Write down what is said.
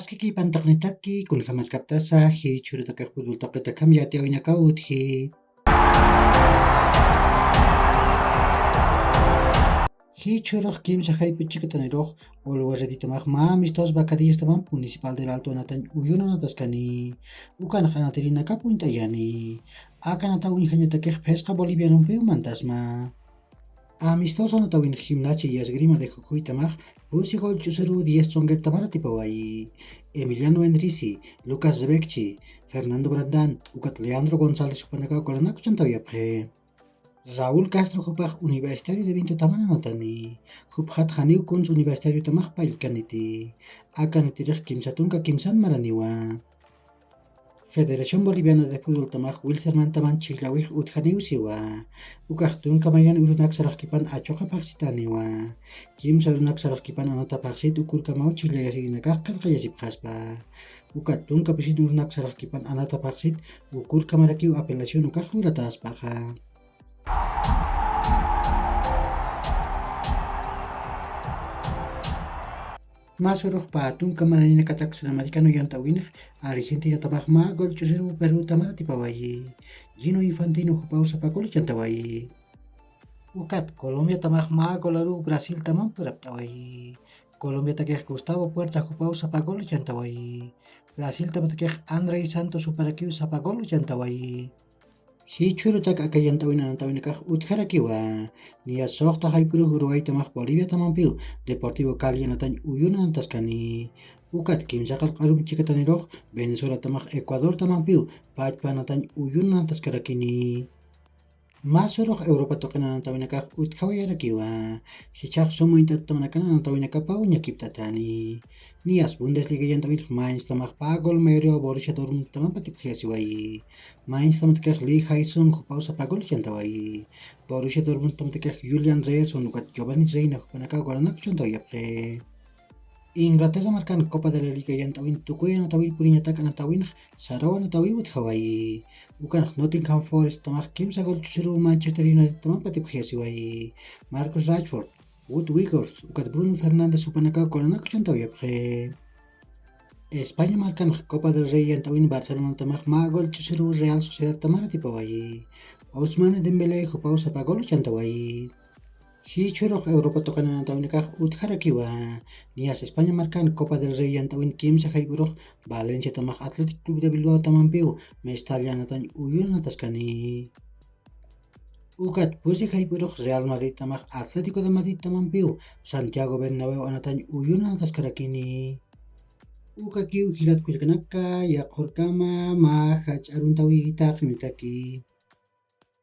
Askiki pantaknitaki kulhamas kaptasaji churitaka fútbol taqita kamyati awinakautji. Hichuroj kimsa haypichikataniroq olwaretitamaj mamis vacadillastamaj municipal del Alto Anatañ uyunanatascani ukanaj anatirinaqa puntayani akanata uñijañatakej pesqa bolivianumpi umantasma. Amistoso anatawin gimnasia y esgrima de Jujuytamaj pusigol chusuru 10 tsongertamara tipawayi Emiliano Endrisi, Lucas Zebekchi, Fernando Brandán, ukat Leandro González upanaka kolanaku chantawiyapje. Raúl Castro Jupaj Universitario de Vinto Tamana Natani, Jupjat Janiu Kunz Universitario Tamaj Pailkaniti, Akanitirij Kimsatunka Kimsan Maraniwa. Federación Boliviana de Fútbol Tamaj Wilstermann Taman Chilawij Utjaniu Siwa, Ukajtunka Mayan Urunak Sarajkipan Achoka Paxitaniwa, Kimsa Urunak Sarajkipan Anata Paxit Ukurkamau Chilayasiginakaj Kalkayasip Jaspa, Ukatunka Pisit Urunak Sarajkipan Anata Paxit Ukurkamarakiu Apelación Ukaj Urataspaja. Masuruj patun kamarina katak sudamericano yantawinij Argentina tamaj magol chusiru Peru tamara tipawayi Gino Infantino jupau sapakol chantawayi Ukat Colombia tamaj magol aru Brasil tamam puraptawayi Colombia takej Gustavo Puerta jupau sapakol chantawayi Brasil tamatakej Andrei Santos suparakiu sapakol chantawayi Hichurutak akayantawina anantawinakaj utjarakiwa Nia soqta haypuru Uruguay tamaj Bolivia tamampiu Deportivo Cali anatañ uyunanantaskani Ukat kimsaqal q'arum chikataniroq Venezuela tamaj Ecuador tamampiu Pachpa anatañ uyunanantaskarakini Masuruq Europa toqinanantawinakaj utqhawayarakiwa Hichaq sumu intatutamanakana anantawinakapa uñakiptatani Nias Bundesliga yantawinaj Mainz tamaj Pagol Merio Borussia Dortmund tamanpa tipjiyasiwayi Mainz tamatakej Lee Hae-sung jupau sapagol chantawayi Borussia Dortmund tamatakej Julian Reyerson ukat Giovanni Reina jupanaka goranaku chantawiyapje Inglaterra marcan Copa de la Liga yantawin tukuy anatawil puriñataq anatawinaj Sarawa anatawi utqhawayi ukanaj Nottingham Forest tamaj kimsa gol chusiru Manchester United tamanpa tipjiyasiwayi Marcus Rashford Wout Weghorst ukat Bruno Fernández upanaka goranaku chantawiyapje España marcan Copa del Rey yantawin Barcelona tamaj magol chusiru Real Sociedad tamara tipawayi Ousmane Dembélé jupau sapagol chantawayi Hichuruq Europa toqananantawinakaj utjarakiwa Nias España marcan Copa del Rey yantawin kimsa haypuruq Valencia tamaj Athletic Club de Bilbao tamanpiu Mestalla anatañ uyunanatascani Ukat pusik haypuruq Real Madrid tamaj Atlético de Madrid tamanpiu Santiago Bernabéu anatañ uyunanatascarakini Ukakiu hirat kullkanaka yaqurkama ma hach'aruntawi taqnitaki